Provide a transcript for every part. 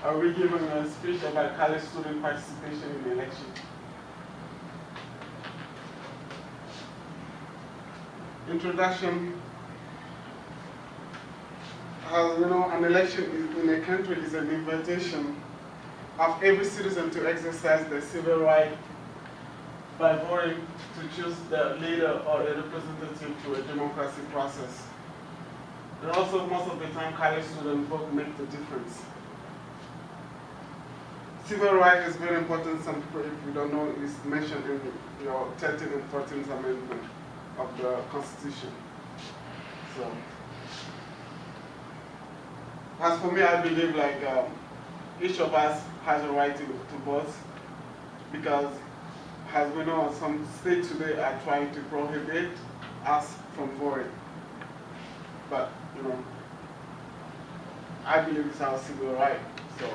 I will be giving a speech about college student participation in the election. Introduction. As you know, an election in a country is an invitation of every citizen to exercise their civil right by voting to choose the leader or a representative to a democracy process. And also, most of the time, college students vote make the difference. Civil right is very important. Some people, if you don't know, is mentioned in your 13th and 14th Amendment of the Constitution. So, as for me, I believe like each of us has a right to vote, because as we know, some states today are trying to prohibit us from voting. But, you know, I believe it's our civil right. So,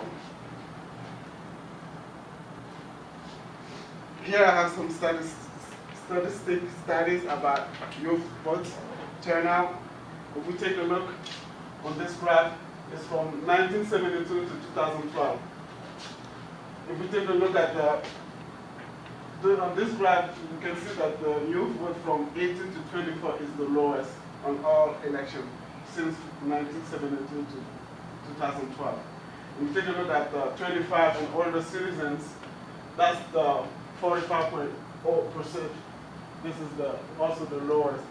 here I have some studies about youth vote turnout. If we take a look on this graph, it's from 1972 to 2012. If we take a look at on this graph, you can see that the youth vote from 18 to 24 is the lowest on all elections since 1972 to 2012. If we take a look at the 25 and older citizens, that's the 45.0%. This is also the lowest.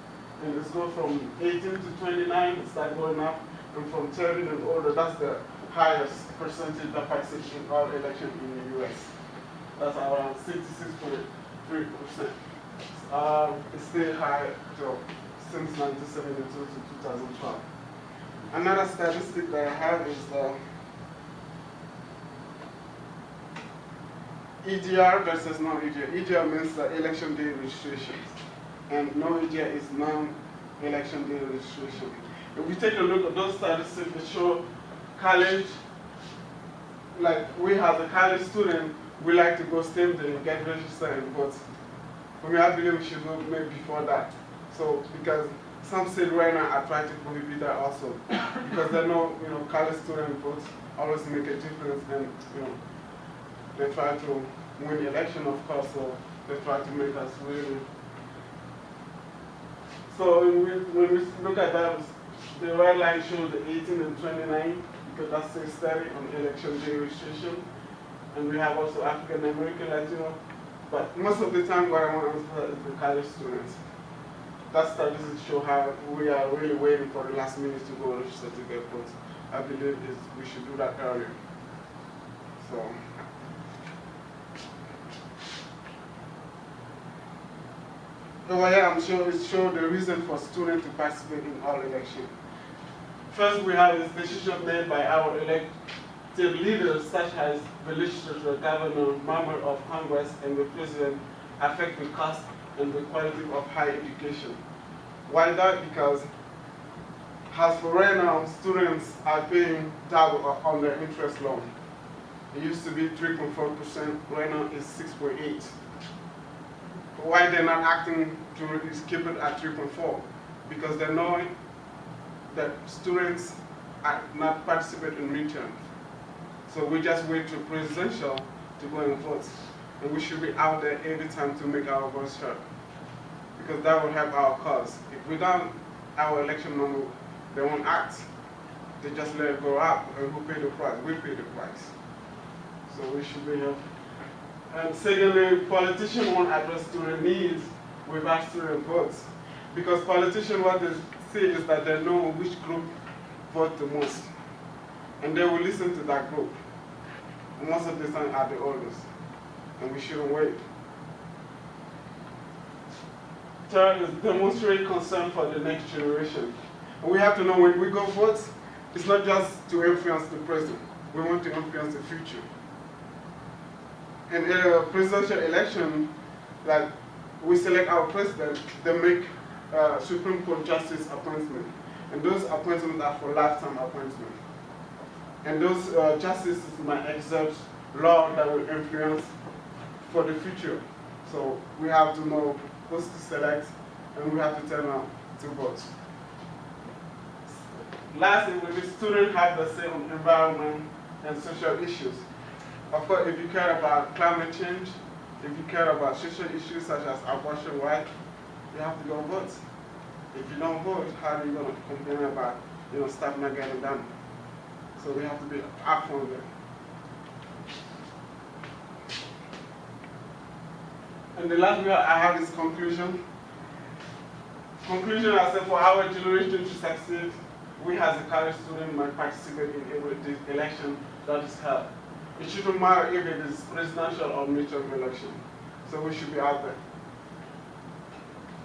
And it's go from 18 to 29, it starts going up. And from 30 and older, that's the highest percentage that participates in all elections in the US. That's around 66.3%. It's still high since 1972 to 2012. Another statistic that I have is the EGR versus non-EGR. EGR means election day registration, and non-EGR is non-election day registration. If we take a look at those statistics, they show college, like we as a college student, we like to go same day, get registered and vote. For me, I believe we should vote maybe before that. So, because some states right now are trying to prohibit that also. Because they know, college student votes always make a difference, and, they try to win the election, of course, so they try to make us really. So when we look at that, the red line shows the 18 and 29, because that's a study on election day registration. And we have also African American, Latino. But most of the time, what I want to emphasize is the college students. That statistics show how we are really waiting for the last minute to go register to get votes. I believe we should do that earlier. So. Over here, I'm sure it shows the reason for students to participate in all elections. First, we have this decision made by our elected leaders, such as the legislature, governor, member of Congress, and the president, affect the cost and the quality of higher education. Why that? Because as for right now, students are paying double on their interest loan. It used to be 3.4%, right now it's 6.8%. Why they're not acting to keep it at 3.4? Because they know that students are not participate in midterm. So we just wait to presidential to go and vote. And we should be out there every time to make our voice heard. Because that will help our cause. If we don't, our election number, they won't act. They just let it go up, and who pay the price? We pay the price. So we should be here. And secondly, politicians won't address student needs without student votes. Because politicians, what they say is that they know which group vote the most. And they will listen to that group. And most of the time are the oldest. And we shouldn't wait. Third is demonstrate concern for the next generation. And we have to know when we go vote, it's not just to influence the present. We want to influence the future. In a presidential election, like we select our president, they make Supreme Court justice appointment. And those appointments are for lifetime appointment. And those justices might exert law that will influence for the future. So we have to know who's to select, and we have to turn out to vote. Lastly, when the students have the same environment and social issues. Of course, if you care about climate change, if you care about social issues such as abortion rights, you have to go vote. If you don't vote, how are you going to complain about stuff not getting done? So we have to be upfront there. And the last one I have is conclusion. Conclusion, I said, for our generation to succeed, we as a college student must participate in every election that is held. It shouldn't matter if it is presidential or midterm election. So we should be out there.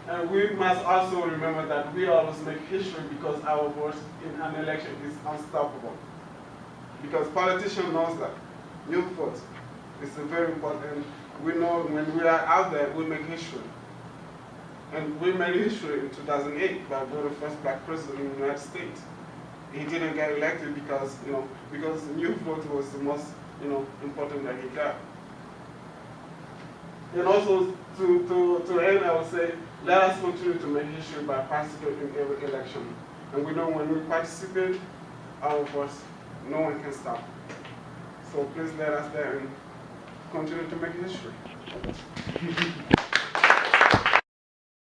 And we must also remember that we always make history because our vote in an election is unstoppable. Because politicians know that. Youth vote is very important. We know when we are out there, we make history. And we made history in 2008 by being the first black president in the United States. He didn't get elected because, because the youth vote was the most, important that he got. And also, to end, I would say, let us continue to make history by participating in every election. And we know when we participate, our voice, no one can stop. So please let us there and continue to make history.